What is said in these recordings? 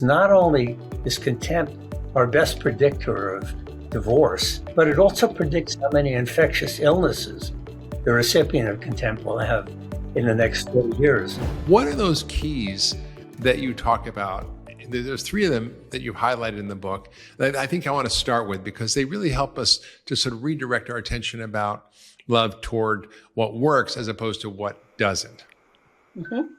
Not only is contempt our best predictor of divorce, but it also predicts how many infectious illnesses the recipient of contempt will have in the next 30 years. What are those keys that you talk about? There's three of them that you highlighted in the book that I think I want to start with because they really help us to sort of redirect our attention about love toward what works as opposed to what doesn't. Mm-hmm.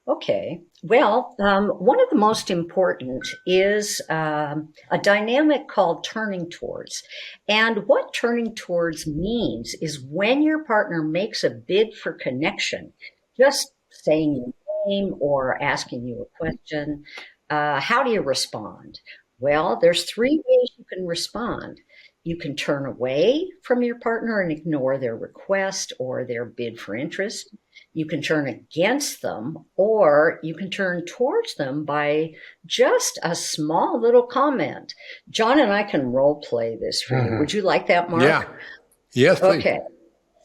Okay. Well, one of the most important is a dynamic called turning towards. And what turning towards means is when your partner makes a bid for connection, just saying your name or asking you a question, how do you respond? Well, there's three ways you can respond. You can turn away from your partner and ignore their request or their bid for interest. You can turn against them, or you can turn towards them by just a small little comment. John and I can role play this for you. Would you like that, Mark? Yeah. Yes, please.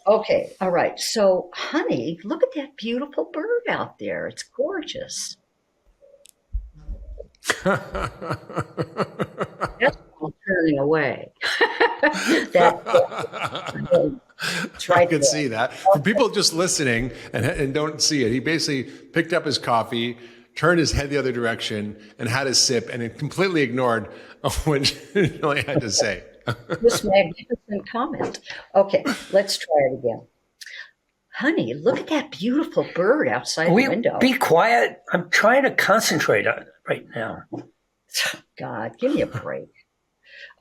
Okay. All right. So, honey, look at that beautiful bird out there. It's gorgeous. That's turning away. I can see that. For people just listening and don't see it, he basically picked up his coffee, turned his head the other direction, and had a sip, and it completely ignored what Julie had to say. This magnificent comment. Okay, let's try it again. Honey, look at that beautiful bird outside the window. Be quiet. I'm trying to concentrate on it right now. God, give me a break.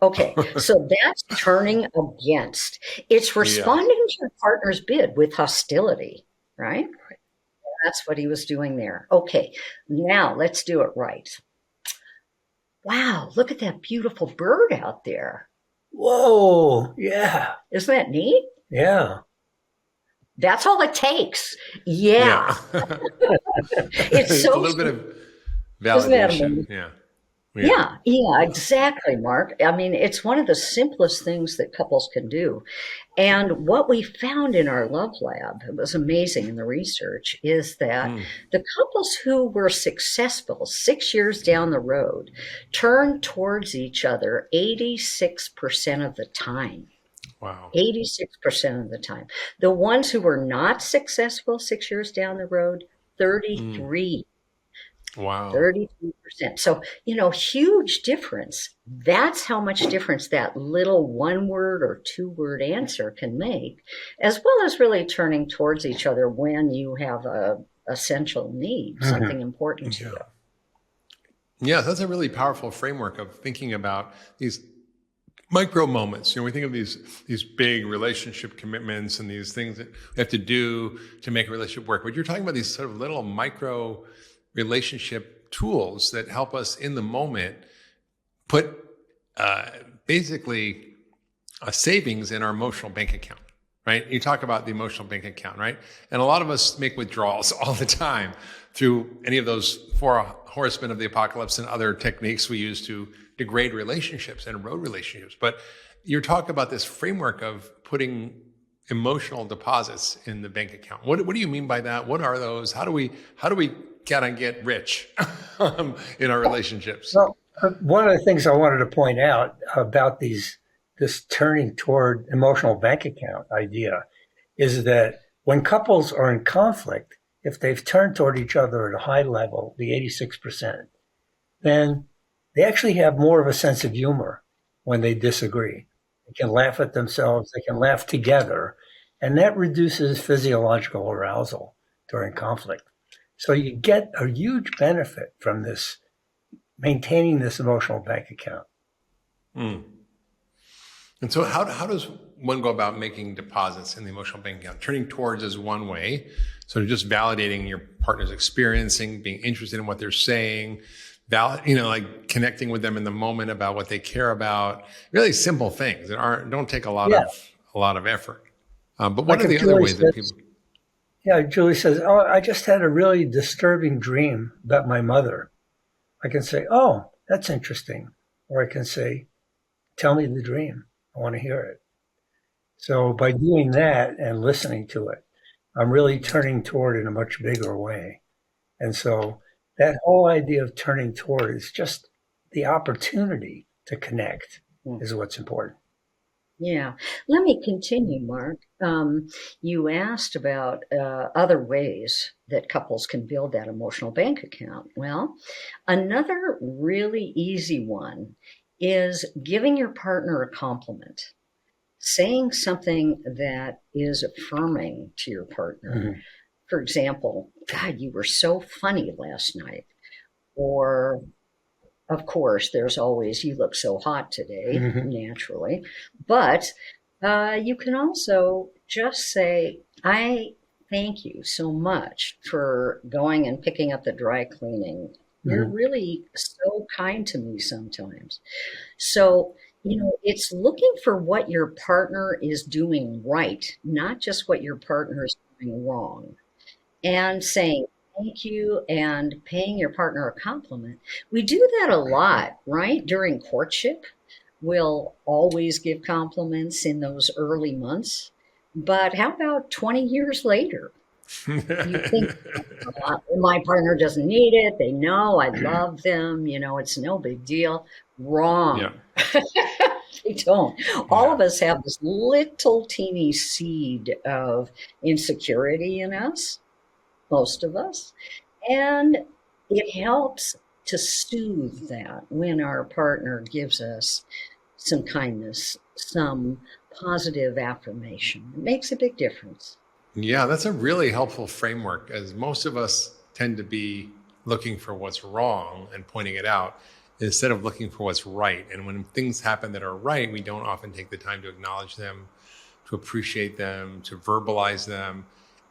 Okay, so that's turning against. It's responding to your partner's bid with hostility, right? That's what he was doing there. Okay, now let's do it right. Wow, look at that beautiful bird out there. Whoa, yeah. Isn't that neat? Yeah. That's all it takes. Yeah. It's so a little bit of validation. Yeah, exactly, Mark. I mean, it's one of the simplest things that couples can do. And what we found in our love lab, it was amazing in the research, is that the couples who were successful 6 years down the road turned towards each other 86% of the time. Wow. 86% of the time. The ones who were not successful 6 years down the road, 33%. Wow. 33%. So, huge difference. That's how much difference that little one word or two word answer can make, as well as really turning towards each other when you have a essential need, something important to you. Yeah, that's a really powerful framework of thinking about these micro moments. We think of these big relationship commitments and these things that we have to do to make a relationship work. But you're talking about these sort of little micro relationship tools that help us in the moment put basically a savings in our emotional bank account, right? You talk about the emotional bank account, right? And a lot of us make withdrawals all the time through any of those four horsemen of the apocalypse and other techniques we use to degrade relationships and erode relationships. But you're talking about this framework of putting emotional deposits in the bank account. What do you mean by that? What are those? How do we gotta get rich in our relationships? Well, one of the things I wanted to point out about this turning toward emotional bank account idea is that when couples are in conflict, if they've turned toward each other at a high level, the 86%, then they actually have more of a sense of humor when they disagree. They can laugh at themselves, they can laugh together, and that reduces physiological arousal during conflict. So you get a huge benefit from this, maintaining this emotional bank account. And so how does one go about making deposits in the emotional bank account? Turning towards is one way. So just validating your partner's experiencing, being interested in what they're saying, like connecting with them in the moment about what they care about. Really simple things that don't take a lot of effort. But what are the other ways that people? Yeah, Julie says, "Oh, I just had a really disturbing dream about my mother." I can say, "Oh, that's interesting," or I can say, "Tell me the dream. I want to hear it." So by doing that and listening to it, I'm really turning toward in a much bigger way. And so that whole idea of turning toward is just the opportunity to connect is what's important. Yeah. Let me continue, Mark. You asked about other ways that couples can build that emotional bank account. Well, another really easy one is giving your partner a compliment, saying something that is affirming to your partner. Mm-hmm. For example, God, you were so funny last night. Or, of course, there's always, you look so hot today, Mm-hmm. naturally. But you can also just say, I thank you so much for going and picking up the dry cleaning. You're Mm-hmm. really so kind to me sometimes. So, it's looking for what your partner is doing right, not just what your partner is doing wrong, and saying thank you and paying your partner a compliment. We do that a lot, right? During courtship, we'll always give compliments in those early months. But how about 20 years later? You think my partner doesn't need it. They know I love them. It's no big deal. Yeah. Wrong. They don't. All Yeah. of us have this little teeny seed of insecurity in us, most of us. And it helps to soothe that when our partner gives us some kindness, some positive affirmation. It makes a big difference. Yeah, that's a really helpful framework, as most of us tend to be looking for what's wrong and pointing it out instead of looking for what's right. And when things happen that are right, we don't often take the time to acknowledge them, to appreciate them, to verbalize them.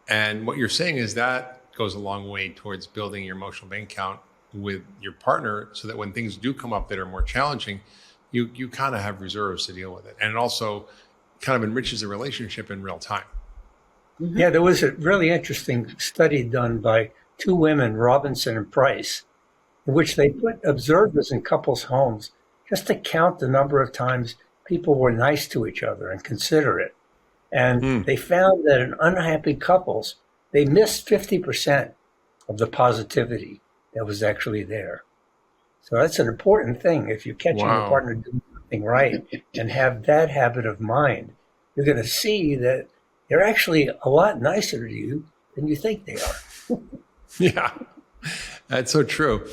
And what you're saying is that goes a long way towards building your emotional bank account with your partner, so that when things do come up that are more challenging, you kind of have reserves to deal with it. And it also kind of enriches the relationship in real time. Mm-hmm. Yeah, there was a really interesting study done by two women, Robinson and Price, in which they put observers in couples' homes just to count the number of times people were nice to each other and considerate. And they found that in unhappy couples, they missed 50% of the positivity that was actually there. So that's an important thing. If you're catching your Wow. partner doing something right and have that habit of mind, you're going to see that they're actually a lot nicer to you than you think they are. Yeah, that's so true.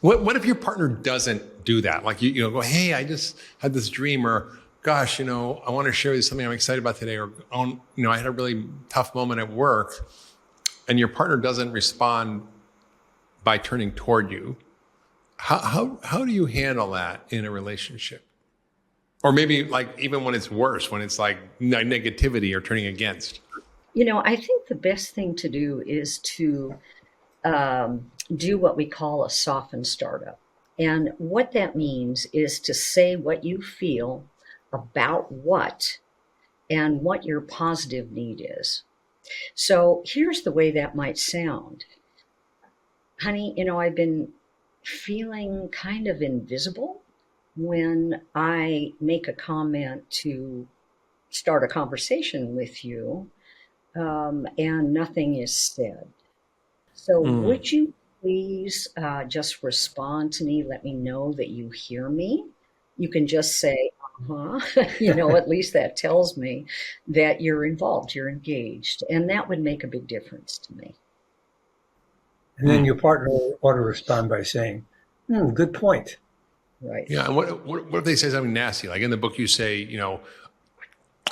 What if your partner doesn't do that? Like you go, hey, I just had this dream, or gosh, I want to share with you something I'm excited about today, or I had a really tough moment at work, and your partner doesn't respond by turning toward you. How do you handle that in a relationship? Or maybe like even when it's worse, when it's like negativity or turning against. I think the best thing to do is to do what we call a soften startup. And what that means is to say what you feel about what and what your positive need is. So here's the way that might sound. Honey, I've been feeling kind of invisible when I make a comment to start a conversation with you, and nothing is said. So would you please just respond to me? Let me know that you hear me. You can just say, at least that tells me that you're involved, you're engaged. And that would make a big difference to me. And then your partner ought to respond by saying, good point. Right. Yeah. And what if they say something nasty? Like in the book, you say,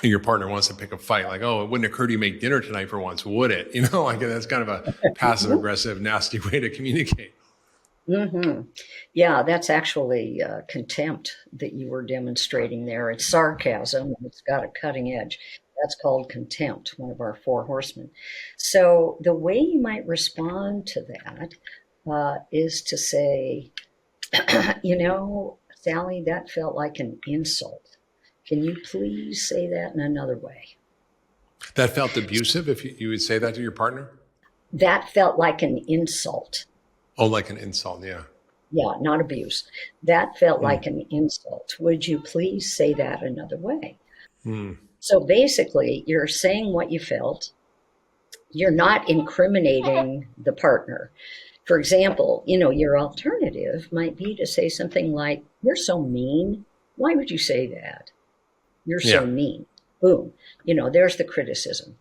your partner wants to pick a fight. Like, oh, it wouldn't occur to you to make dinner tonight for once, would it? Like that's kind of a passive aggressive, nasty way to communicate. Mm-hmm. Yeah, that's actually contempt that you were demonstrating there. It's sarcasm. It's got a cutting edge. That's called contempt, one of our four horsemen. So the way you might respond to that is to say, Sally, that felt like an insult. Can you please say that in another way? That felt abusive, if you would say that to your partner? That felt like an insult. Oh, like an insult, yeah. Yeah, not abuse. That felt like an insult. Would you please say that another way? So basically, you're saying what you felt. You're not incriminating the partner. For example, your alternative might be to say something like, "You're so mean. Why would you say that? You're so Yeah. mean." Boom. There's the criticism.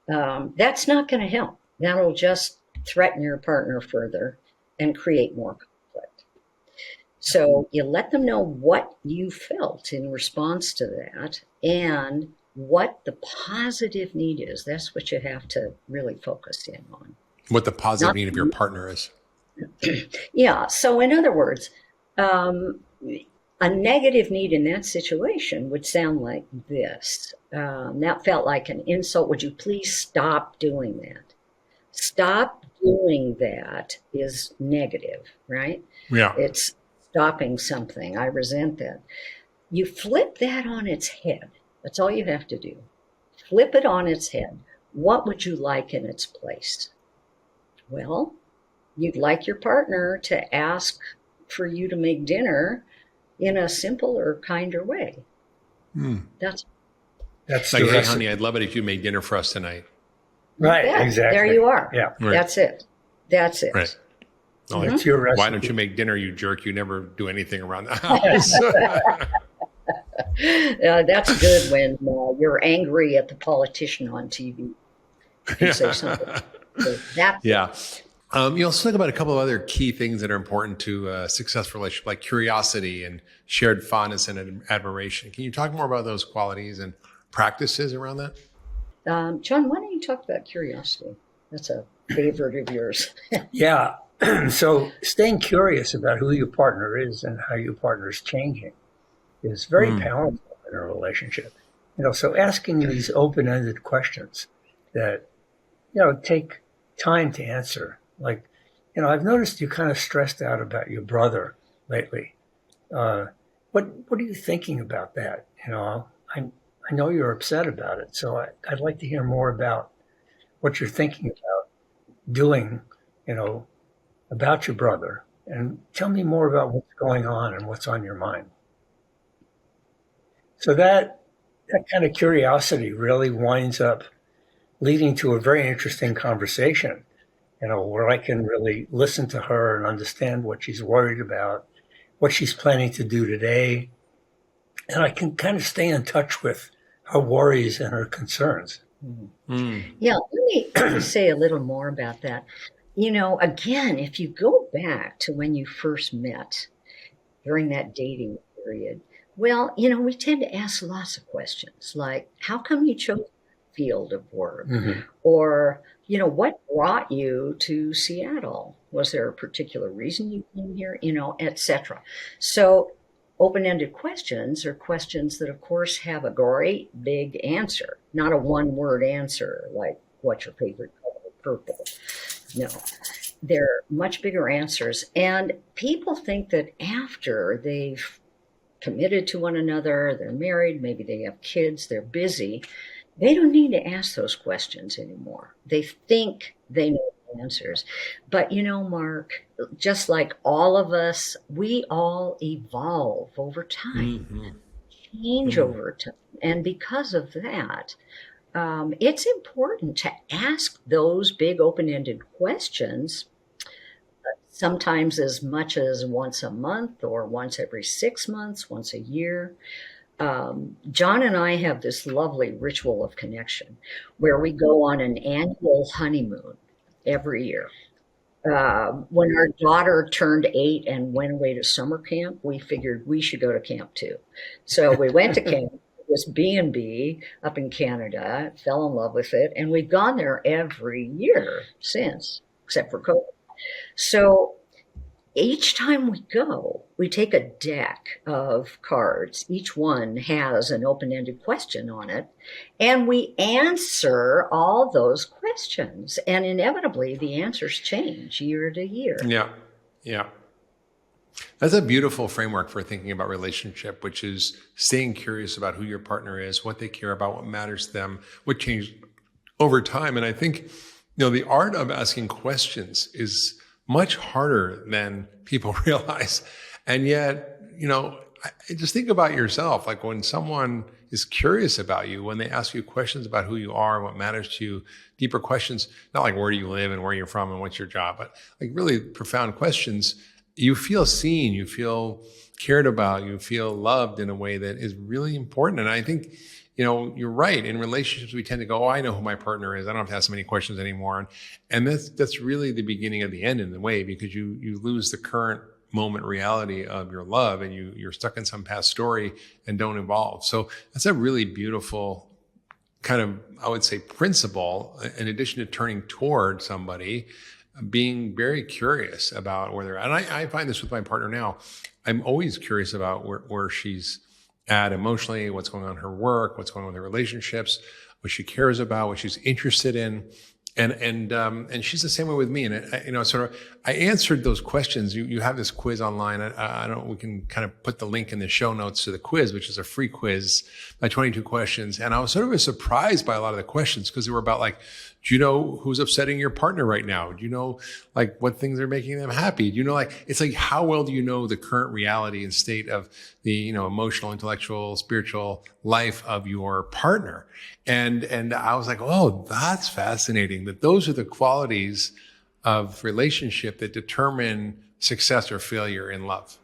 That's not going to help. That'll just threaten your partner further and create more conflict. So you let them know what you felt in response to that and what the positive need is. That's what you have to really focus in on. What the positive need of your partner is. Yeah. So in other words, a negative need in that situation would sound like this. That felt like an insult. Would you please stop doing that? Stop doing that is negative, right? Yeah. It's stopping something. I resent that. You flip that on its head. That's all you have to do. Flip it on its head. What would you like in its place? Well, you'd like your partner to ask for you to make dinner in a simpler, kinder way. That's like, the hey, recipe. honey, I'd love it if you made dinner for us tonight. Right, Yeah, exactly. there you are. Yeah. Right. That's it. That's it. Right. Like, It's your recipe. why don't you make dinner, you jerk? You never do anything around the house. That's good when you're angry at the politician on TV. You say something. So that's Yeah. You also talk about a couple of other key things that are important to a successful relationship, like curiosity and shared fondness and admiration. Can you talk more about those qualities and practices around that? John, why don't you talk about curiosity? That's a favorite of yours. Yeah. So staying curious about who your partner is and how your partner is changing is very powerful in a relationship. So asking these open-ended questions that, take time to answer. Like, I've noticed you kind of stressed out about your brother lately. What are you thinking about that? I know you're upset about it. So I'd like to hear more about what you're thinking about doing, about your brother, and tell me more about what's going on and what's on your mind. So that kind of curiosity really winds up leading to a very interesting conversation, where I can really listen to her and understand what she's worried about, what she's planning to do today. And I can kind of stay in touch with her worries and her concerns. Yeah, let me say a little more about that. Again, if you go back to when you first met during that dating period, well, we tend to ask lots of questions like, how come you chose that field of work? Mm-hmm. Or, what brought you to Seattle? Was there a particular reason you came here? Et cetera. So open-ended questions are questions that, of course, have a great big answer, not a one-word answer like, what's your favorite color? Purple. No, they're much bigger answers. And people think that after they've committed to one another, they're married, maybe they have kids, they're busy, they don't need to ask those questions anymore. They think they know the answers. But Mark, just like all of us, we all evolve over time, change over time. And because of that, it's important to ask those big open-ended questions, sometimes as much as once a month or once every 6 months, once a year. John and I have this lovely ritual of connection where we go on an annual honeymoon every year. When our daughter turned 8 and went away to summer camp, we figured we should go to camp too. So we went to camp. This B&B up in Canada, fell in love with it, and we've gone there every year since, except for COVID. So each time we go, we take a deck of cards. Each one has an open-ended question on it, and we answer all those questions. And inevitably, the answers change year to year. Yeah. Yeah. That's a beautiful framework for thinking about relationship, which is staying curious about who your partner is, what they care about, what matters to them, what changed over time. And I think, the art of asking questions is much harder than people realize. And yet, just think about yourself. Like when someone is curious about you, when they ask you questions about who you are, what matters to you, deeper questions, not like where do you live and where you're from and what's your job, but like really profound questions, you feel seen, you feel cared about, you feel loved in a way that is really important. And I think, you're right. In relationships, we tend to go, oh, I know who my partner is. I don't have to ask so many questions anymore. And that's really the beginning of the end in a way, because you lose the current moment reality of your love, and you're stuck in some past story and don't evolve. So that's a really beautiful kind of, I would say, principle, in addition to turning toward somebody, being very curious about where they're at. And I find this with my partner now. I'm always curious about where she's at emotionally, what's going on in her work, what's going on with her relationships, what she cares about, what she's interested in. And she's the same way with me. And I answered those questions. You have this quiz online. We can kind of put the link in the show notes to the quiz, which is a free quiz by 22 questions. And I was sort of surprised by a lot of the questions, because they were about like, do you know who's upsetting your partner right now? Do you know like what things are making them happy? Do you know, like, it's like, how well do you know the current reality and state of the, emotional, intellectual, spiritual life of your partner? And I was like, oh, that's fascinating, that those are the qualities of relationship that determine success or failure in love.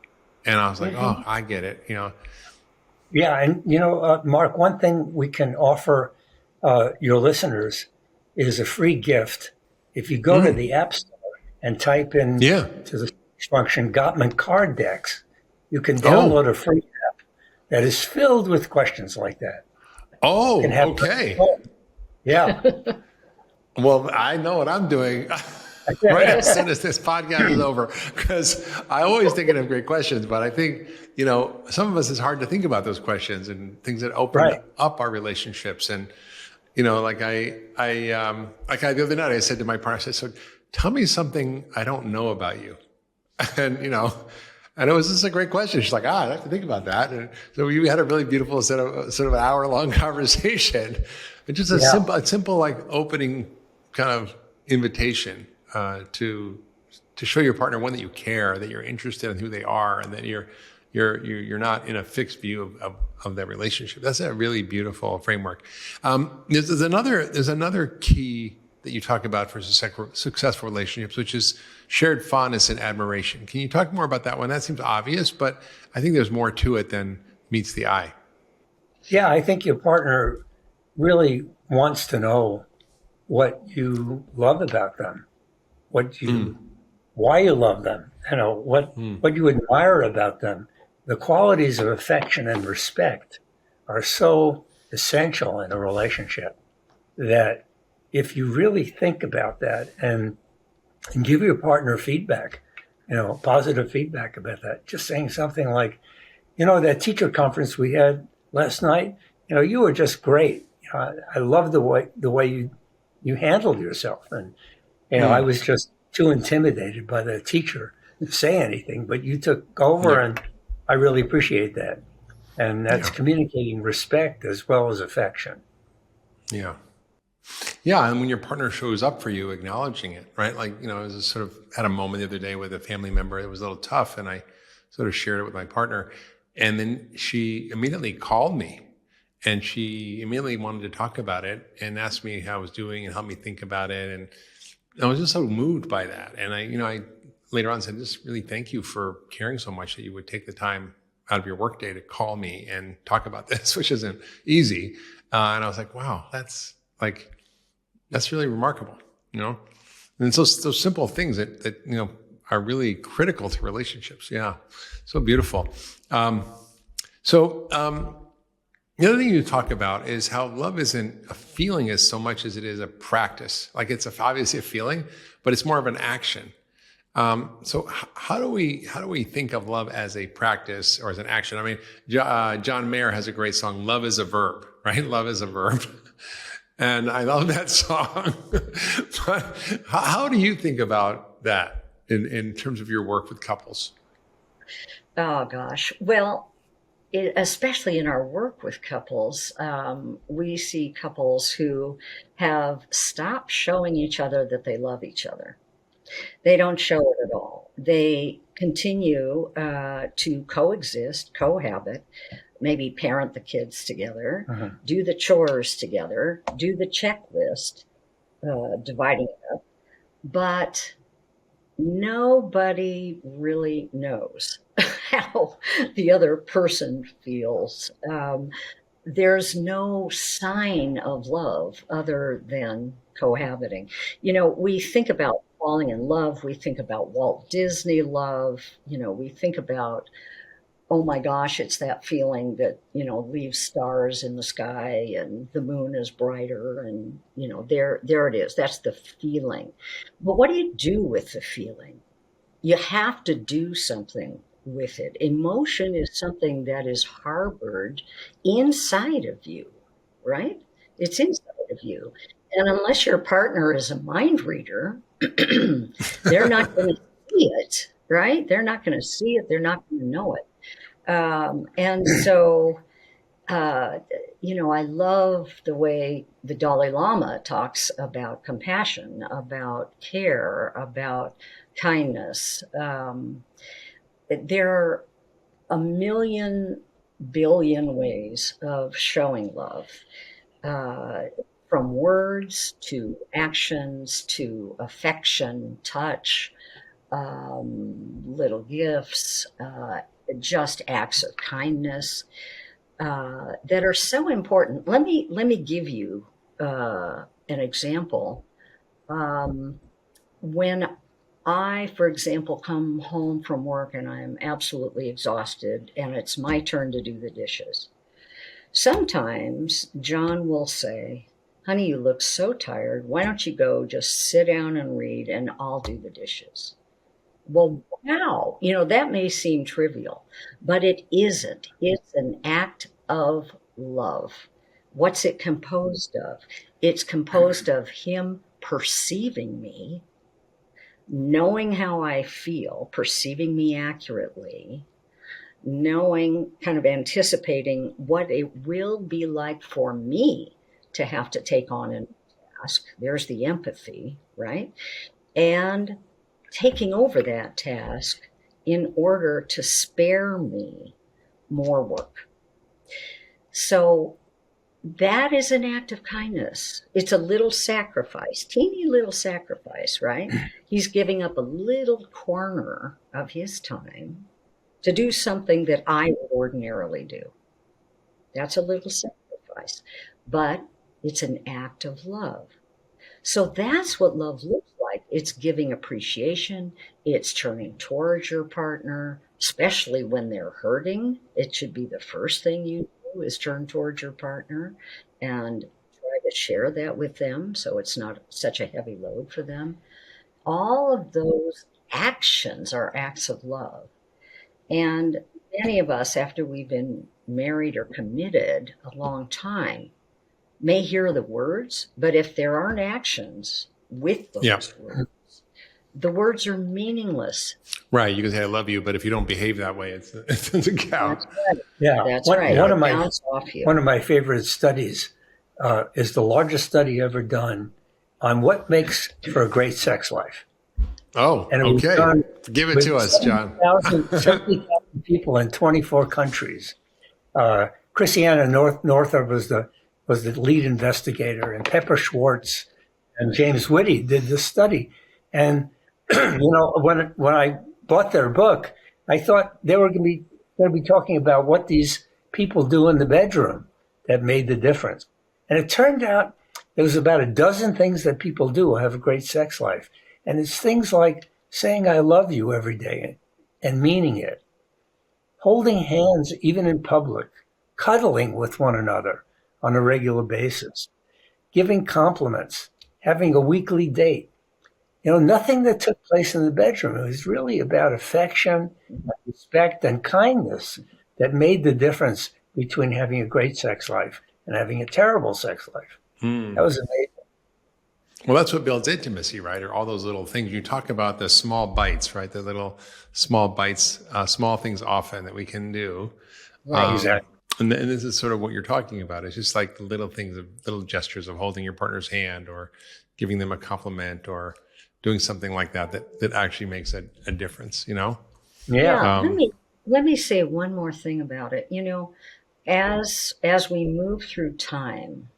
And I was like, oh, I get it. Yeah. And, Mark, one thing we can offer your listeners is a free gift. If you go to the App Store and type in to the search function Gottman card decks, you can download a free app that is filled with questions like that. Oh, okay. Yeah. Well, I know what I'm doing right as soon as this podcast is over, because I always think of great questions, but I think, some of us, it's hard to think about those questions and things that open up our relationships. And, like the other night I said to my partner, I said, so tell me something I don't know about you. And, and it was just a great question. She's like, I have to think about that. And so we had a really beautiful sort of an hour-long conversation. And just a simple like opening kind of invitation to show your partner, one, that you care, that you're interested in who they are, and that you're not in a fixed view of that relationship. That's a really beautiful framework. There's another key that you talk about for successful relationships, which is shared fondness and admiration. Can you talk more about that one? That seems obvious, but I think there's more to it than meets the eye. Yeah, I think your partner really wants to know what you love about them, why you love them, what you admire about them. The qualities of affection and respect are so essential in a relationship that if you really think about that and give your partner feedback, positive feedback about that, just saying something like, that teacher conference we had last night, you were just great. I love the way you handled yourself. And, I was just too intimidated by the teacher to say anything, but you took over and I really appreciate that. And that's communicating respect as well as affection. Yeah. Yeah. And when your partner shows up for you, acknowledging it, right? Like, I was sort of had a moment the other day with a family member. It was a little tough. And I sort of shared it with my partner. And then she immediately called me, and she immediately wanted to talk about it and asked me how I was doing and helped me think about it. And I was just so moved by that. And I later on said, just really thank you for caring so much that you would take the time out of your workday to call me and talk about this, which isn't easy. And I was like, wow, that's really remarkable, And it's those simple things that are really critical to relationships. Yeah. So beautiful. The other thing you talk about is how love isn't a feeling as so much as it is a practice. Like it's obviously a feeling, but it's more of an action. So how do we think of love as a practice or as an action? I mean, John Mayer has a great song, "Love is a Verb," right? Love is a verb. And I love that song. But how do you think about that in terms of your work with couples? Oh, gosh. Well, especially in our work with couples, we see couples who have stopped showing each other that they love each other. They don't show it at all. They continue to coexist, cohabit, maybe parent the kids together, do the chores together, do the checklist, dividing it up. But nobody really knows how the other person feels. There's no sign of love other than cohabiting. We think about falling in love. We think about Walt Disney love. We think about, oh my gosh, it's that feeling that, leaves stars in the sky and the moon is brighter. And, there it is. That's the feeling. But what do you do with the feeling? You have to do something with it. Emotion is something that is harbored inside of you, right? It's inside of you. And unless your partner is a mind reader, they're not going to see it, right? They're not going to see it. They're not going to know it. And so, I love the way the Dalai Lama talks about compassion, about care, about kindness. There are a million billion ways of showing love, from words to actions to affection, touch, little gifts, just acts of kindness that are so important. Let me give you an example. When I, for example, come home from work and I'm absolutely exhausted and it's my turn to do the dishes, sometimes John will say, honey, you look so tired. Why don't you go just sit down and read and I'll do the dishes? Well, wow, that may seem trivial, but it isn't. It's an act of love. What's it composed of? It's composed of him perceiving me, knowing how I feel, perceiving me accurately, knowing, kind of anticipating what it will be like for me to have to take on a task. There's the empathy, right? And taking over that task in order to spare me more work. So that is an act of kindness. It's a little sacrifice, teeny little sacrifice, right? He's giving up a little corner of his time to do something that I would ordinarily do. That's a little sacrifice, but it's an act of love. So that's what love looks like. It's giving appreciation. It's turning towards your partner, especially when they're hurting. It should be the first thing you do is turn towards your partner and try to share that with them so it's not such a heavy load for them. All of those actions are acts of love. And many of us, after we've been married or committed a long time, may hear the words, but if there aren't actions with those words, the words are meaningless. Right. You can say, I love you, but if you don't behave that way, it doesn't count. That's right. Yeah. That's right. One of my favorite studies is the largest study ever done on what makes for a great sex life. Oh, and okay. Give it to us, John. 70,000 people in 24 countries. Christiana Northrup was the lead investigator, and Pepper Schwartz and James Whitty did this study. And when I bought their book, I thought they were going to be talking about what these people do in the bedroom that made the difference. And it turned out there was about a dozen things that people do who have a great sex life. And it's things like saying I love you every day and meaning it, holding hands even in public, cuddling with one another on a regular basis, giving compliments, having a weekly date. Nothing that took place in the bedroom. It was really about affection, respect, and kindness that made the difference between having a great sex life and having a terrible sex life. That was amazing. Well, that's what builds intimacy, right? Or all those little things. You talk about the small bites, right? The little small bites, small things often that we can do. Exactly. And this is sort of what you're talking about. It's just like the little things, little gestures of holding your partner's hand or giving them a compliment or doing something like that actually makes a difference, Yeah. Let me say one more thing about it. As we move through time,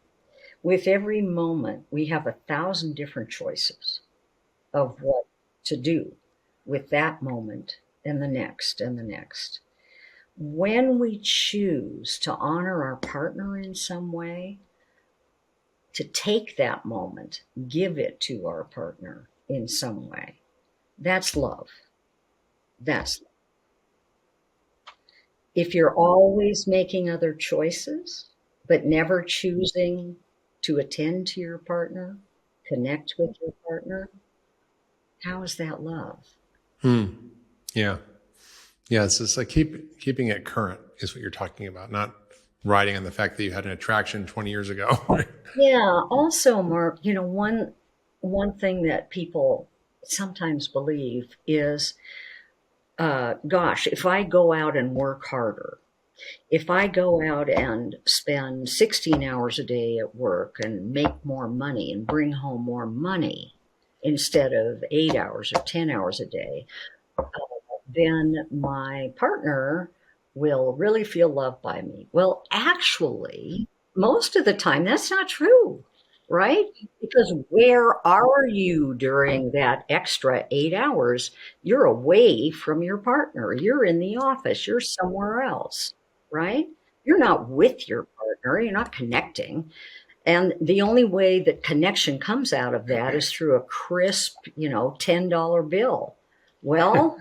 with every moment, we have 1,000 different choices of what to do with that moment and the next and the next. When we choose to honor our partner in some way, to take that moment, give it to our partner in some way, that's love. That's If you're always making other choices, but never choosing to attend to your partner, connect with your partner, how is that love? Yeah. Yeah. It's just like keeping it current is what you're talking about, not riding on the fact that you had an attraction 20 years ago. Right? Yeah. Also, Mark, one thing that people sometimes believe is, gosh, if I go out and work harder, if I go out and spend 16 hours a day at work and make more money and bring home more money instead of 8 hours or 10 hours a day, then my partner will really feel loved by me. Well, actually, most of the time, that's not true, right? Because where are you during that extra 8 hours? You're away from your partner. You're in the office. You're somewhere else, right? You're not with your partner. You're not connecting. And the only way that connection comes out of that is through a crisp, $10 bill. Well,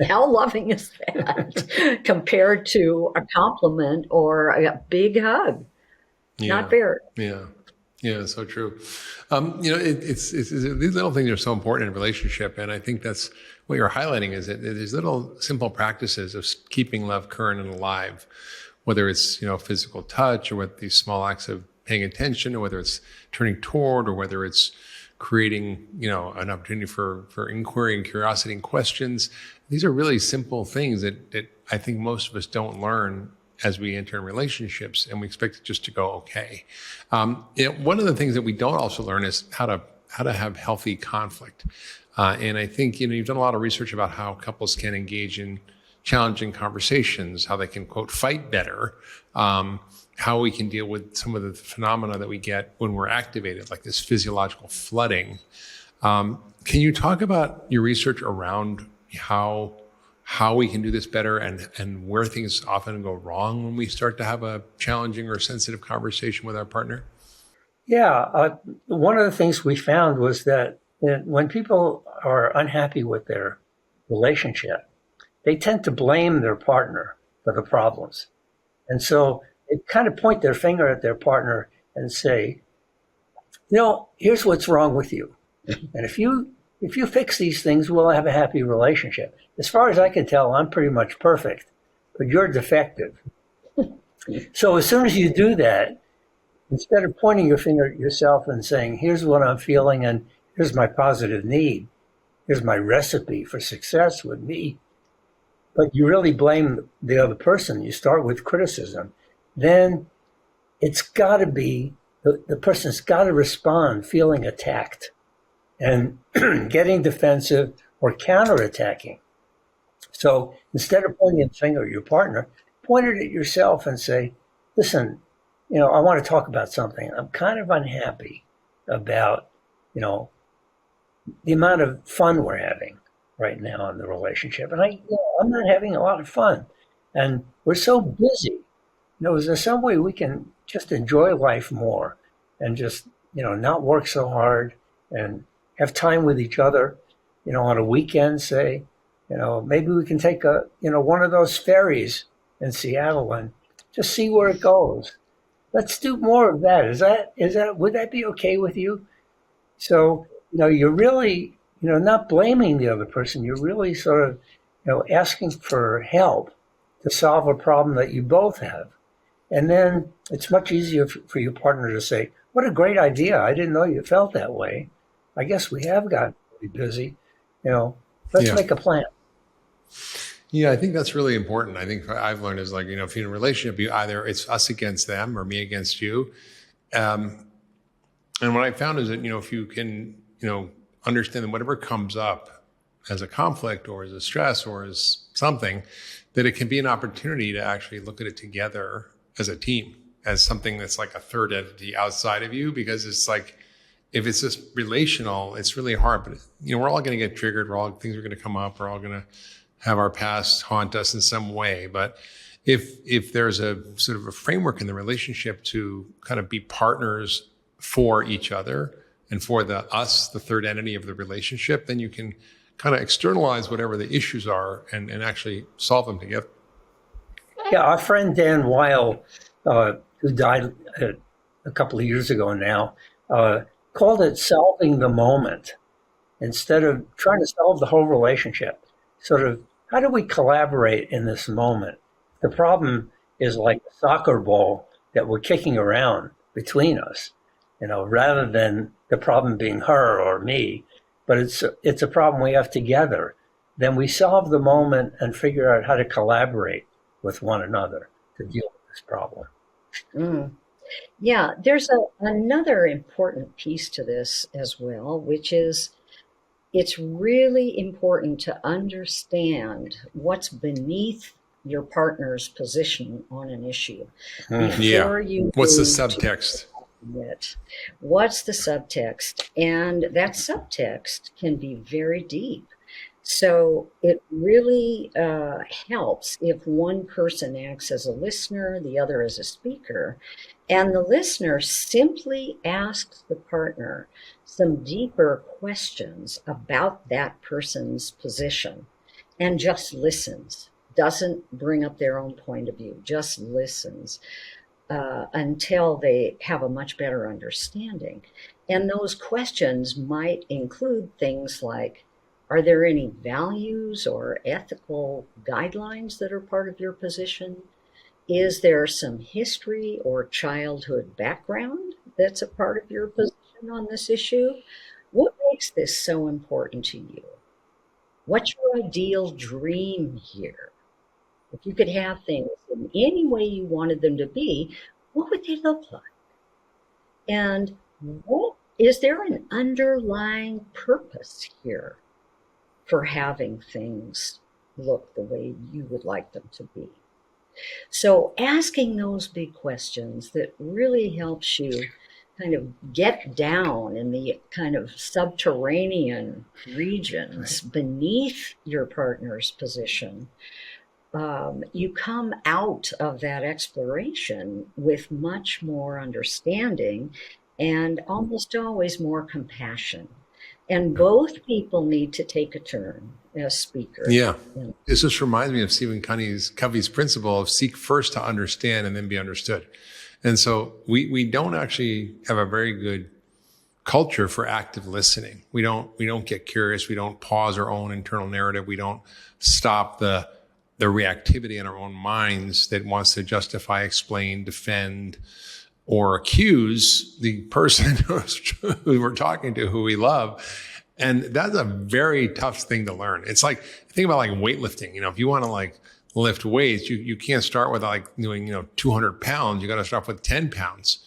how loving is that compared to a compliment or a big hug? Yeah. Not fair. Yeah. Yeah. So true. It's these little things are so important in a relationship. And I think that's what you're highlighting is that there's little simple practices of keeping love current and alive, whether it's, physical touch or with these small acts of paying attention, or whether it's turning toward, or whether it's creating, an opportunity for inquiry and curiosity and questions. These are really simple things that I think most of us don't learn as we enter in relationships, and we expect it just to go okay. One of the things that we don't also learn is how to have healthy conflict. And I think, you've done a lot of research about how couples can engage in challenging conversations, how they can, quote, fight better, how we can deal with some of the phenomena that we get when we're activated, like this physiological flooding. Can you talk about your research around how we can do this better and where things often go wrong when we start to have a challenging or sensitive conversation with our partner? Yeah. One of the things we found was that when people are unhappy with their relationship, they tend to blame their partner for the problems. And so they kind of point their finger at their partner and say, here's what's wrong with you. And if you fix these things, we'll have a happy relationship. As far as I can tell, I'm pretty much perfect, but you're defective. So as soon as you do that, instead of pointing your finger at yourself and saying, here's what I'm feeling and here's my positive need, here's my recipe for success with me, but you really blame the other person, you start with criticism, then it's got to be, the person's got to respond feeling attacked and getting defensive or counterattacking. So instead of pointing the finger at your partner, point it at yourself and say, listen, I want to talk about something. I'm kind of unhappy about, the amount of fun we're having right now in the relationship. And I'm not having a lot of fun. And we're so busy. Is there some way we can just enjoy life more and just, not work so hard and have time with each other, on a weekend, say, maybe we can take one of those ferries in Seattle and just see where it goes. Let's do more of that. Would that be okay with you? So, you're really, not blaming the other person. You're really sort of, asking for help to solve a problem that you both have. And then it's much easier for your partner to say, what a great idea. I didn't know you felt that way. I guess we have gotten really busy. Let's make a plan. Yeah, I think that's really important. I think I've learned is if you're in a relationship, either it's us against them or me against you. And what I found is that, if you can, understand that whatever comes up as a conflict or as a stress or as something, that it can be an opportunity to actually look at it together as a team, as something that's like a third entity outside of you. Because it's like, if it's just relational, it's really hard. But we're all going to get triggered. Things are going to come up. We're all going to have our past haunt us in some way. But if there's a sort of a framework in the relationship to kind of be partners for each other and for the third entity of the relationship, then you can kind of externalize whatever the issues are and actually solve them together. Yeah, our friend Dan Weil, who died a couple of years ago now, called it solving the moment. Instead of trying to solve the whole relationship, sort of, how do we collaborate in this moment? The problem is like a soccer ball that we're kicking around between us, rather than the problem being her or me, but it's a problem we have together. Then we solve the moment and figure out how to collaborate with one another to deal with this problem. Mm. Yeah, there's another important piece to this as well, which is it's really important to understand what's beneath your partner's position on an issue before you What's the move subtext? It. What's the subtext? And that subtext can be very deep. So it really helps if one person acts as a listener, the other as a speaker, and the listener simply asks the partner some deeper questions about that person's position and just listens, doesn't bring up their own point of view, just listens until they have a much better understanding. And those questions might include things like, are there any values or ethical guidelines that are part of your position? Is there some history or childhood background that's a part of your position on this issue? What makes this so important to you? What's your ideal dream here? If you could have things in any way you wanted them to be, what would they look like? And is there an underlying purpose here for having things look the way you would like them to be? So asking those big questions that really helps you kind of get down in the kind of subterranean regions beneath your partner's position. You come out of that exploration with much more understanding and almost always more compassion. And both people need to take a turn as speakers. Yeah. This just reminds me of Stephen Covey's principle of seek first to understand and then be understood. And so we don't actually have a very good culture for active listening. We don't get curious. We don't pause our own internal narrative. We don't stop the reactivity in our own minds that wants to justify, explain, defend, or accuse the person who we're talking to, who we love. And that's a very tough thing to learn. It's like, think about like weightlifting. If you want to like lift weights, you can't start with like doing, 200 pounds. You got to start with 10 pounds.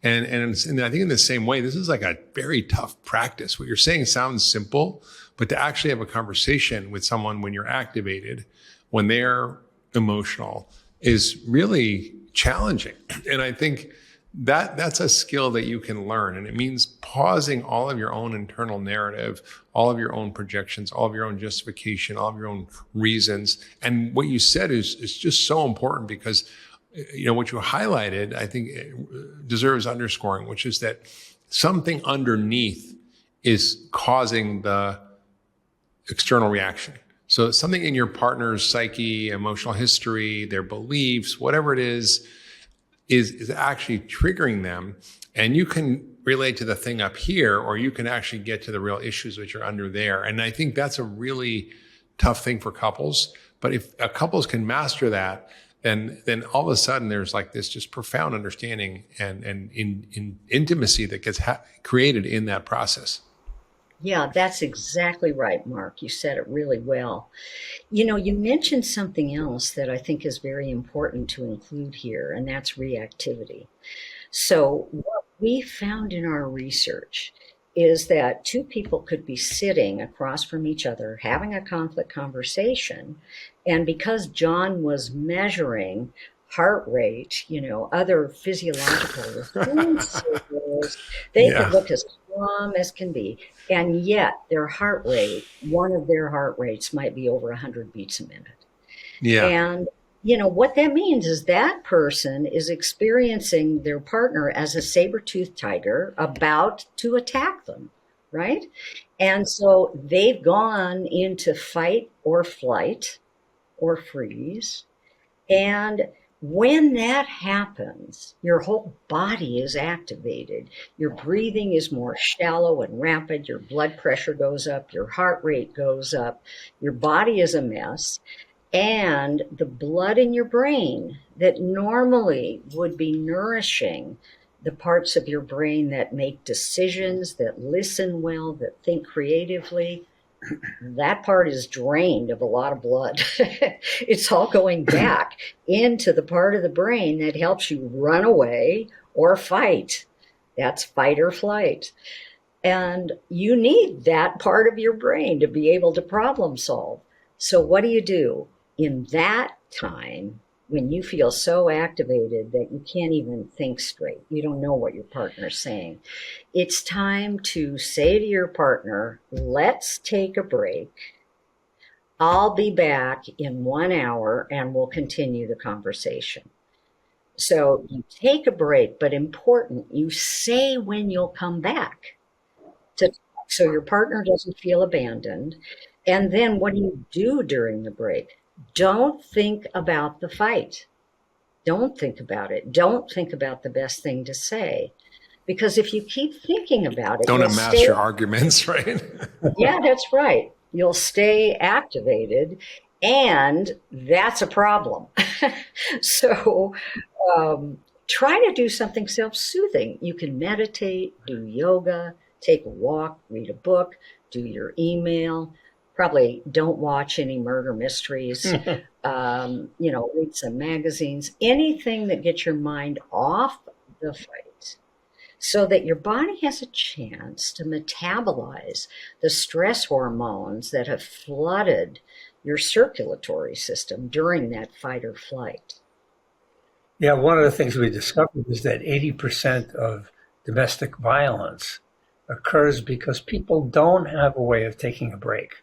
And I think in the same way, this is like a very tough practice. What you're saying sounds simple, but to actually have a conversation with someone when you're activated, when they're emotional, is really challenging. And I think that's a skill that you can learn. And it means pausing all of your own internal narrative, all of your own projections, all of your own justification, all of your own reasons. And what you said is just so important, because what you highlighted, I think, deserves underscoring, which is that something underneath is causing the external reaction. So something in your partner's psyche, emotional history, their beliefs, whatever it is actually triggering them. And you can relate to the thing up here, or you can actually get to the real issues which are under there. And I think that's a really tough thing for couples. But if couples can master that, then all of a sudden there's like this just profound understanding and in intimacy that gets created in that process. Yeah, that's exactly right, Mark. You said it really well. You mentioned something else that I think is very important to include here, and that's reactivity. So what we found in our research is that two people could be sitting across from each other having a conflict conversation. And because John was measuring heart rate, other physiological responses, they could look as calm as can be. And yet their heart rate, one of their heart rates might be over 100 beats a minute. Yeah. And what that means is that person is experiencing their partner as a saber-toothed tiger about to attack them, right? And so they've gone into fight or flight or freeze. And when that happens, your whole body is activated. Your breathing is more shallow and rapid. Your blood pressure goes up. Your heart rate goes up. Your body is a mess. And the blood in your brain that normally would be nourishing the parts of your brain that make decisions, that listen well, that think creatively, that part is drained of a lot of blood. It's all going back into the part of the brain that helps you run away or fight. That's fight or flight. And you need that part of your brain to be able to problem solve. So what do? In that time, when you feel so activated that you can't even think straight, you don't know what your partner's saying, it's time to say to your partner, let's take a break. I'll be back in 1 hour and we'll continue the conversation. So you take a break, but important, you say when you'll come back to talk so your partner doesn't feel abandoned. And then what do during the break? Don't think about the fight. Don't think about it. Don't think about the best thing to say. Because if you keep thinking about it, don't amass your arguments, right? Yeah, that's right. You'll stay activated, and that's a problem. So try to do something self-soothing. You can meditate, do yoga, take a walk, read a book, do your email. Probably don't watch any murder mysteries, read some magazines, anything that gets your mind off the fight so that your body has a chance to metabolize the stress hormones that have flooded your circulatory system during that fight or flight. Yeah, one of the things we discovered is that 80% of domestic violence occurs because people don't have a way of taking a break.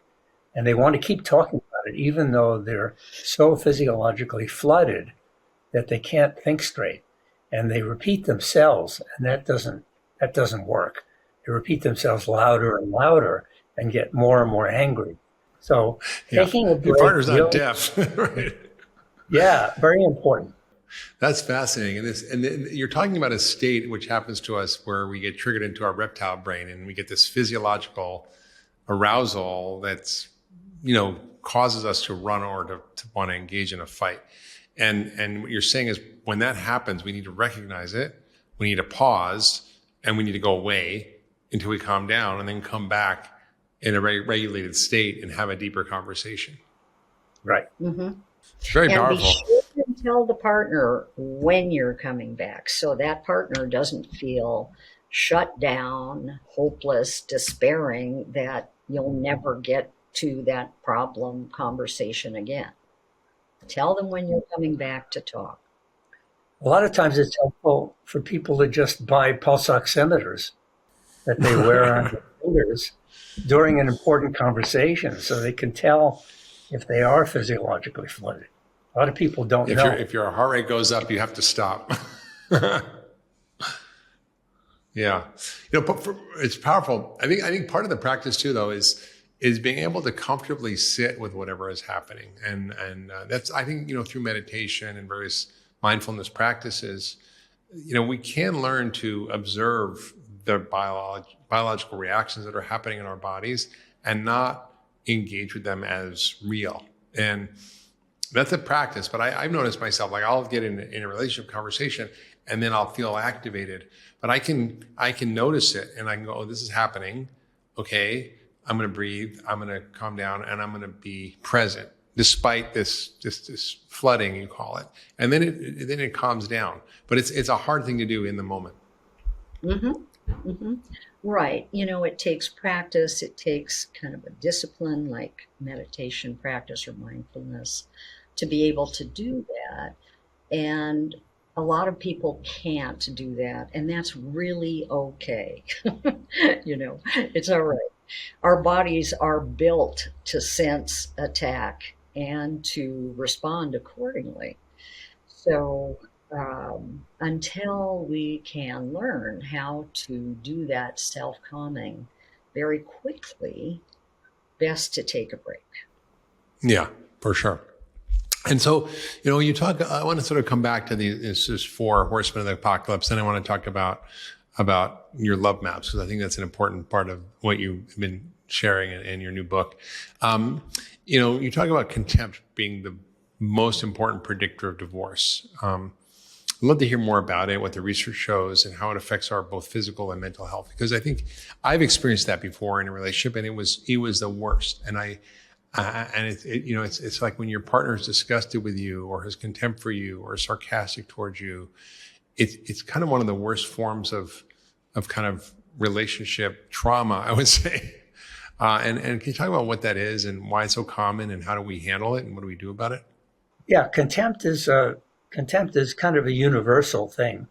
And they want to keep talking about it, even though they're so physiologically flooded that they can't think straight. And they repeat themselves, and that doesn't work. They repeat themselves louder and louder and get more and more angry. So taking a break. Your partner's not deaf, right? Yeah, very important. That's fascinating. And you're talking about a state which happens to us where we get triggered into our reptile brain, and we get this physiological arousal that's causes us to run or to want to engage in a fight. And what you're saying is when that happens, we need to recognize it. We need to pause and we need to go away until we calm down and then come back in a regulated state and have a deeper conversation. Right. Mm-hmm. It's very powerful. Be sure to tell the partner when you're coming back so that partner doesn't feel shut down, hopeless, despairing that you'll never get to that problem conversation again. Tell them when you're coming back to talk. A lot of times it's helpful for people to just buy pulse oximeters that they wear on their fingers during an important conversation so they can tell if they are physiologically flooded. A lot of people don't know. If your heart rate goes up, you have to stop. Yeah. But it's powerful. I think part of the practice too, though, is being able to comfortably sit with whatever is happening. And that's, I think, through meditation and various mindfulness practices, we can learn to observe the biological reactions that are happening in our bodies and not engage with them as real. And that's a practice. But I've noticed myself, like I'll get in a relationship conversation and then I'll feel activated. But I can notice it and I can go, oh, this is happening. Okay, I'm going to breathe. I'm going to calm down and I'm going to be present despite this flooding, you call it. And then it calms down. But it's a hard thing to do in the moment. Mm-hmm. Hmm. Right. It takes practice. It takes kind of a discipline like meditation practice or mindfulness to be able to do that. And a lot of people can't do that. And that's really okay. It's all right. Our bodies are built to sense attack and to respond accordingly. So, until we can learn how to do that self calming very quickly, best to take a break. Yeah, for sure. And so, you talk. I want to sort of come back to this is 4 horsemen of the apocalypse, and I want to talk about your love maps because I think that's an important part of what you've been sharing in your new book. You talk about contempt being the most important predictor of divorce. I'd love to hear more about it, what the research shows, and how it affects our both physical and mental health. Because I think I've experienced that before in a relationship, and it was the worst. And it's like when your partner is disgusted with you, or has contempt for you, or is sarcastic towards you. It's kind of one of the worst forms of kind of relationship trauma, I would say. And can you talk about what that is and why it's so common, and how do we handle it, and what do we do about it? Yeah, contempt is kind of a universal thing.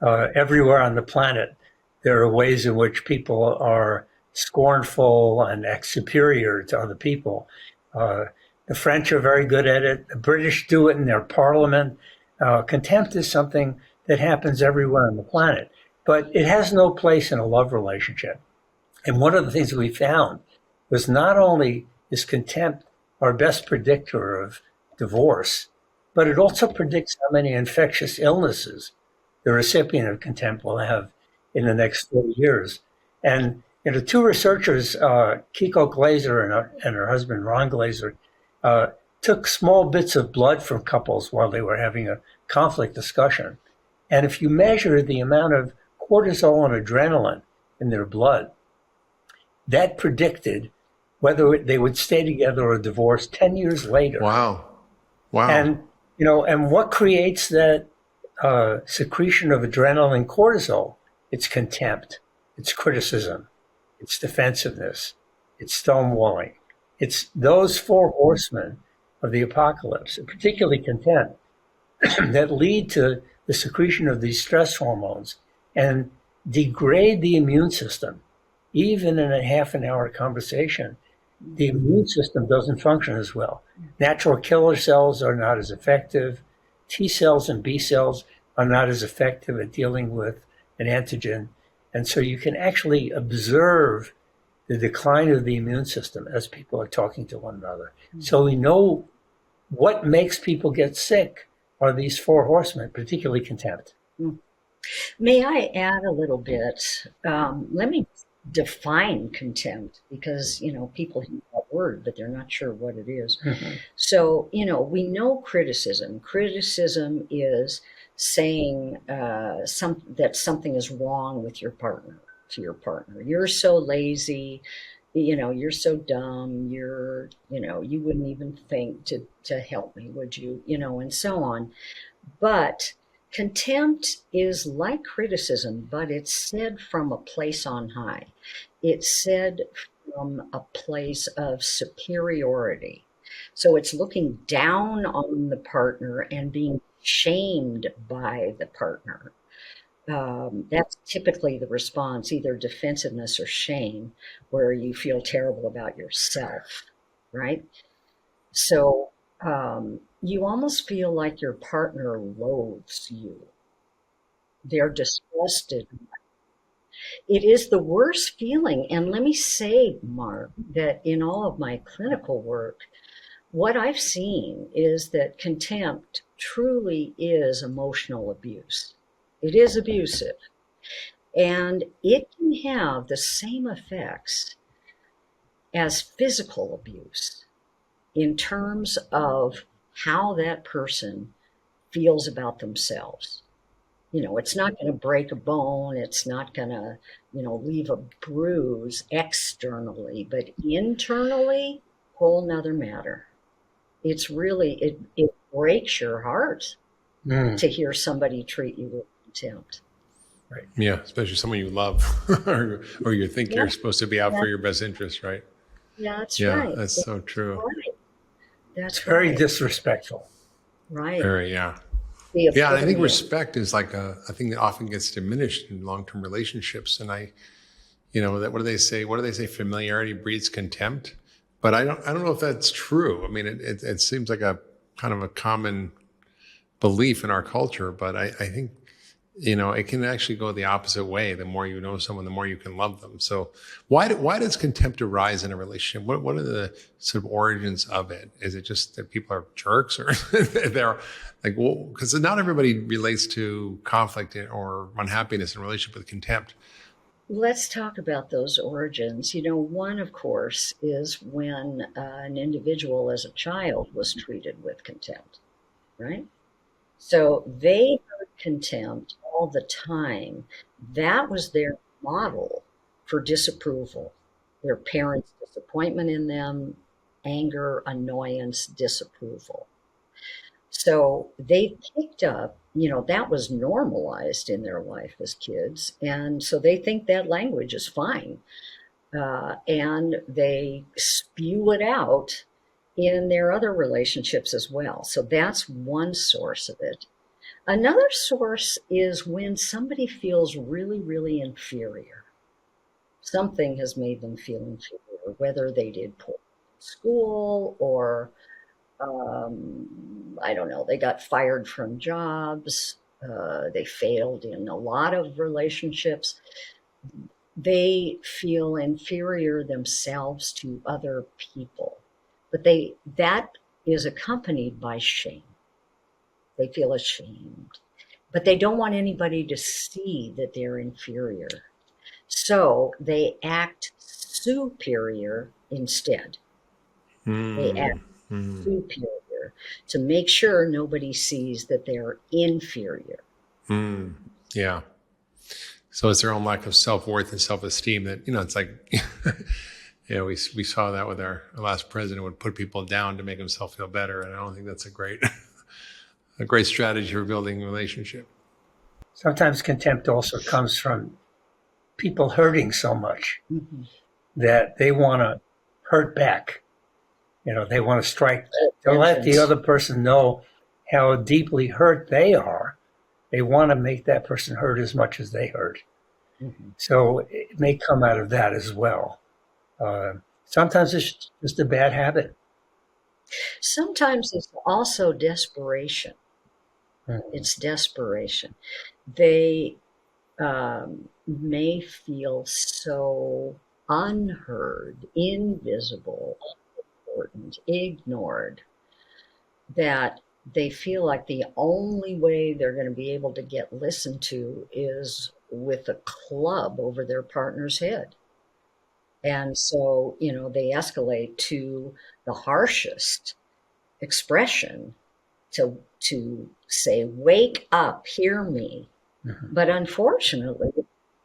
Everywhere on the planet, there are ways in which people are scornful and act superior to other people. The French are very good at it. The British do it in their parliament. Contempt is something that happens everywhere on the planet, but it has no place in a love relationship. And one of the things we found was not only is contempt our best predictor of divorce, but it also predicts how many infectious illnesses the recipient of contempt will have in the next 40 years. And 2 researchers, Kiko Glaser and her husband, Ron Glaser, took small bits of blood from couples while they were having a conflict discussion. And if you measure the amount of cortisol and adrenaline in their blood, that predicted whether they would stay together or divorce 10 years later. Wow. And, and what creates that secretion of adrenaline and cortisol? It's contempt, it's criticism, it's defensiveness, it's stonewalling. It's those 4 horsemen of the apocalypse, and particularly contempt, that lead to the secretion of these stress hormones and degrade the immune system. Even in a half an hour conversation, the immune system doesn't function as well. Natural killer cells are not as effective. T cells and B cells are not as effective at dealing with an antigen. And so you can actually observe the decline of the immune system as people are talking to one another. So we know what makes people get sick are these 4 horsemen, particularly contempt. May I add a little bit? Let me define contempt because, people hear that word, but they're not sure what it is. Mm-hmm. So, we know criticism. Criticism is saying that something is wrong with your partner, to your partner. You're so lazy, you're so dumb, you wouldn't even think to help me, would you? And so on. But contempt is like criticism, but it's said from a place on high. It's said from a place of superiority. So it's looking down on the partner and being shamed by the partner. That's typically the response, either defensiveness or shame, where you feel terrible about yourself, right? So you almost feel like your partner loathes you. They're disgusted. It is the worst feeling. And let me say, Mark, that in all of my clinical work, what I've seen is that contempt truly is emotional abuse. It is abusive. And it can have the same effects as physical abuse in terms of how that person feels about themselves. It's not going to break a bone. It's not going to, leave a bruise externally, but internally, whole nother matter. It's really, it breaks your heart to hear somebody treat you with contempt. Right. Yeah, especially someone you love or you think you're supposed to be out for your best interest, right? Yeah, that's Yeah, right. that's so true. Right. It's That's very right. disrespectful. Right. Very, yeah. The Yeah, and I think epitome of respect is like a thing that often gets diminished in long-term relationships. And what do they say? What do they say? Familiarity breeds contempt. But I don't know if that's true. I mean, it seems like a kind of a common belief in our culture, but I think, it can actually go the opposite way. The more you know someone, the more you can love them. So why does contempt arise in a relationship? What are the sort of origins of it? Is it just that people are jerks, or they're like, well, because not everybody relates to conflict or unhappiness in a relationship with contempt. Let's talk about those origins. One, of course, is when an individual as a child was treated with contempt, right? So they heard contempt all the time. That was their model for disapproval, their parents' disappointment in them, anger, annoyance, disapproval. So they picked up, that was normalized in their life as kids. And so they think that language is fine. And they spew it out in their other relationships as well. So that's one source of it. Another source is when somebody feels really, really inferior. Something has made them feel inferior, whether they did poor in school or I don't know, they got fired from jobs, they failed in a lot of relationships. They feel inferior themselves to other people, but that is accompanied by shame. They feel ashamed, but they don't want anybody to see that they're inferior. So they act superior instead. They act superior to make sure nobody sees that they're inferior. Yeah. So it's their own lack of self-worth and self-esteem that, it's like, we saw that with our last president would put people down to make himself feel better. And I don't think that's a great strategy for building a relationship. Sometimes contempt also comes from people hurting so much that they want to hurt back. They want to strike. To let the other person know how deeply hurt they are. They want to make that person hurt as much as they hurt. So it may come out of that as well. Sometimes it's just a bad habit. Sometimes it's also desperation. It's desperation. They may feel so unheard, invisible, unimportant, ignored, that they feel like the only way they're going to be able to get listened to is with a club over their partner's head. And so, they escalate to the harshest expression to say, wake up, hear me. But unfortunately,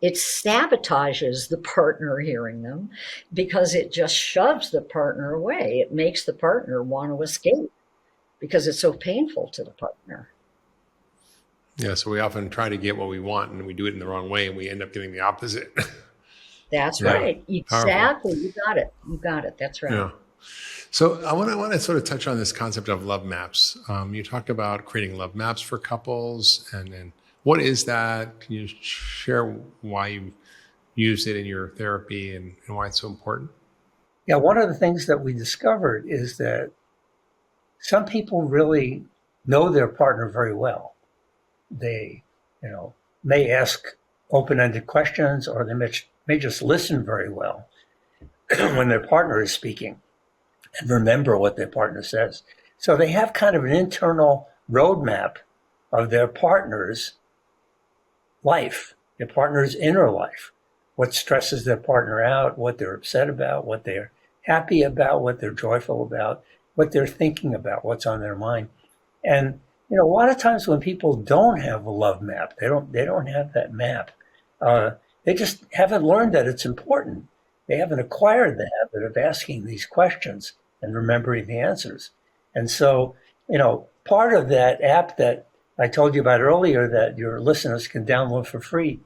it sabotages the partner hearing them because it just shoves the partner away. It makes the partner want to escape because it's so painful to the partner. Yeah, so we often try to get what we want and we do it in the wrong way and we end up getting the opposite. That's right. Exactly. You got it. That's right. Yeah. So I want to sort of touch on this concept of love maps. You talked about creating love maps for couples, and what is that? Can you share why you use it in your therapy and why it's so important? Yeah, one of the things that we discovered is that some people really know their partner very well. They, may ask open-ended questions, or they may just listen very well when their partner is speaking and remember what their partner says. So they have kind of an internal roadmap of their partner's life, their partner's inner life, what stresses their partner out, what they're upset about, what they're happy about, what they're joyful about, what they're thinking about, what's on their mind. And a lot of times when people don't have a love map, they don't have that map. They just haven't learned that it's important. They haven't acquired the habit of asking these questions and remembering the answers. And so, part of that app that I told you about earlier that your listeners can download for free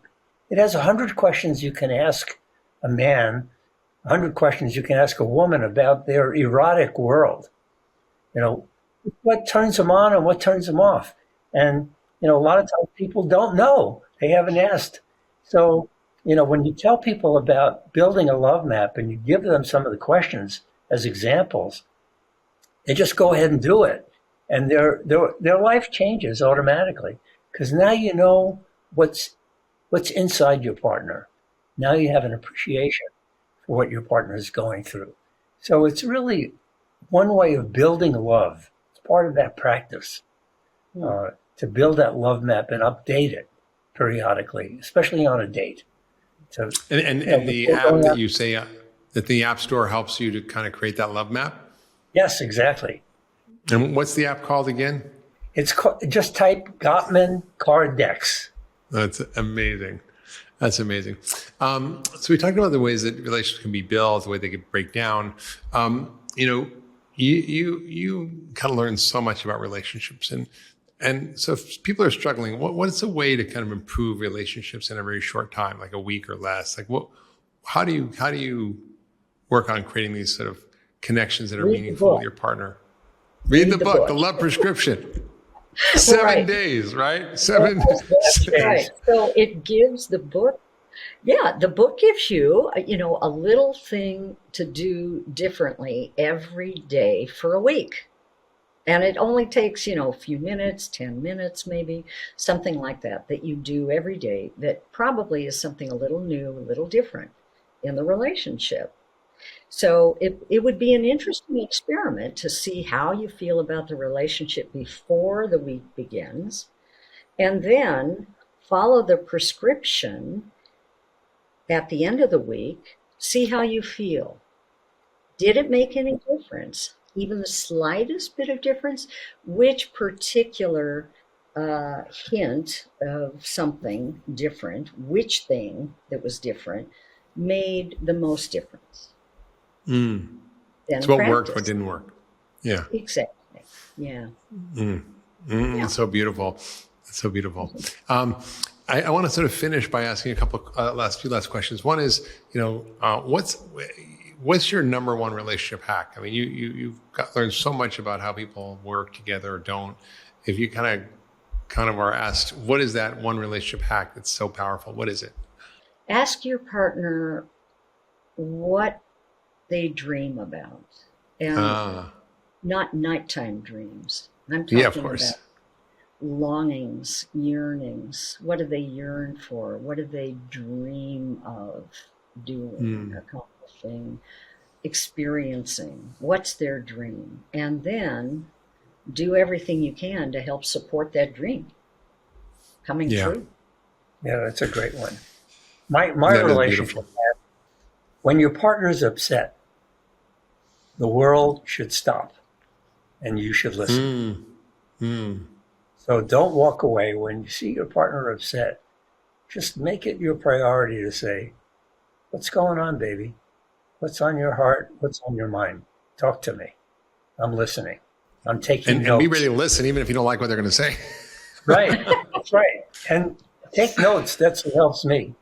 It has 100 questions you can ask a man, 100 questions you can ask a woman about their erotic world. What turns them on and what turns them off. And, a lot of times people don't know. They haven't asked. So, when you tell people about building a love map and you give them some of the questions as examples, they just go ahead and do it. And their life changes automatically because now you know what's inside your partner. Now you have an appreciation for what your partner is going through. So it's really one way of building love. It's part of that practice to build that love map and update it periodically, especially on a date. So, and the app that you say that the App Store helps you to kind of create that love map? Yes, exactly. And what's the app called again? It's just type Gottman card decks. That's amazing. That's amazing. So we talked about the ways that relationships can be built, the way they could break down. You kind of learn so much about relationships, and so if people are struggling, what is a way to kind of improve relationships in a very short time, like a week or less? Like how do you work on creating these sort of connections that are meaningful with your partner? Read the book, The Love Prescription. 7 days, right? 7 That's days. right. So it gives the book. Yeah, the book gives you, a little thing to do differently every day for a week. And it only takes, a few minutes, 10 minutes maybe, something like that you do every day that probably is something a little new, a little different in the relationship. So it would be an interesting experiment to see how you feel about the relationship before the week begins, and then follow the prescription at the end of the week, see how you feel. Did it make any difference? Even the slightest bit of difference? Which particular hint of something different, which thing that was different, made the most difference? Mm. Then So what practice. worked, what didn't work? Yeah. Exactly. Yeah. Mm. Yeah. It's so beautiful. It's so beautiful. I want to sort of finish by asking a couple last questions. One is, what's your number one relationship hack? I mean, you've learned so much about how people work together or don't. If you kind of are asked, what is that one relationship hack that's so powerful? What is it? Ask your partner what they dream about, and not nighttime dreams. I'm talking of course. about longings, yearnings. What do they yearn for? What do they dream of doing, accomplishing, experiencing? What's their dream? And then do everything you can to help support that dream coming true. Yeah, that's a great one. My relationship, when your partner's upset, the world should stop and you should listen. So don't walk away when you see your partner upset. Just make it your priority to say, what's going on, baby? What's on your heart? What's on your mind? Talk to me. I'm listening. I'm taking notes. And be ready to listen, even if you don't like what they're going to say. Right. That's right. And take notes. That's what helps me.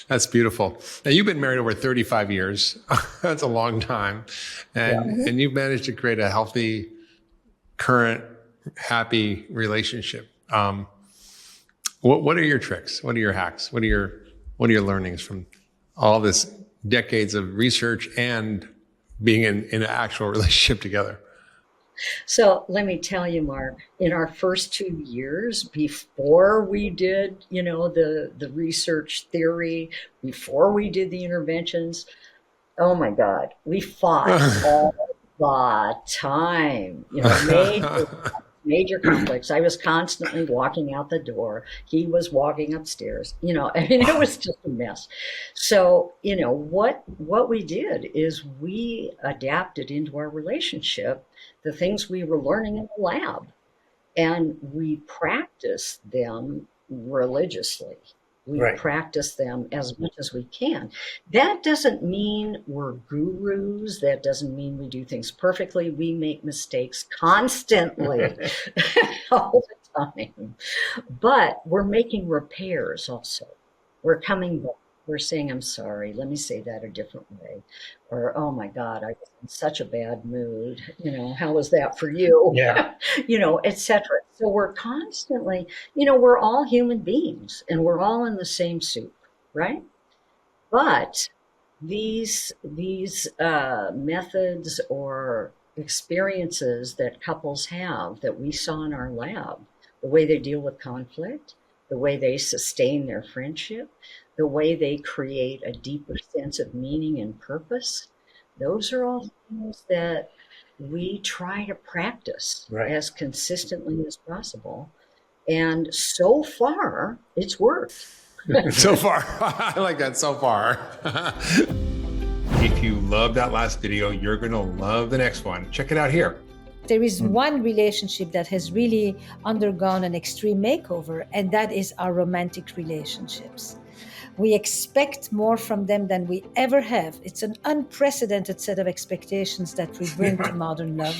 That's beautiful. Now, you've been married over 35 years. That's a long time. And you've managed to create a healthy, current, happy relationship. What are your tricks? What are your hacks? What are your learnings from all this decades of research and being in an actual relationship together? So let me tell you, Mark, in our first 2 years, before we did, the research theory, before we did the interventions, oh my God, we fought all the time, major conflicts. I was constantly walking out the door. He was walking upstairs, it was just a mess. So, what we did is we adapted into our relationship the things we were learning in the lab, and we practiced them religiously. We practice them as much as we can. That doesn't mean we're gurus. That doesn't mean we do things perfectly. We make mistakes constantly, all the time. But we're making repairs also. We're coming back. We're saying, I'm sorry. Let me say that a different way. Or, oh my God, I was in such a bad mood. How was that for you? Yeah. etc. So we're constantly, we're all human beings and we're all in the same soup, right? But these methods or experiences that couples have that we saw in our lab, the way they deal with conflict, the way they sustain their friendship, the way they create a deeper sense of meaning and purpose, those are all things that we try to practice Right. as consistently as possible. And so far, it's worked. So far. I like that, so far. If you love that last video, you're going to love the next one. Check it out here. There is one relationship that has really undergone an extreme makeover, and that is our romantic relationships. We expect more from them than we ever have. It's an unprecedented set of expectations that we bring to modern love.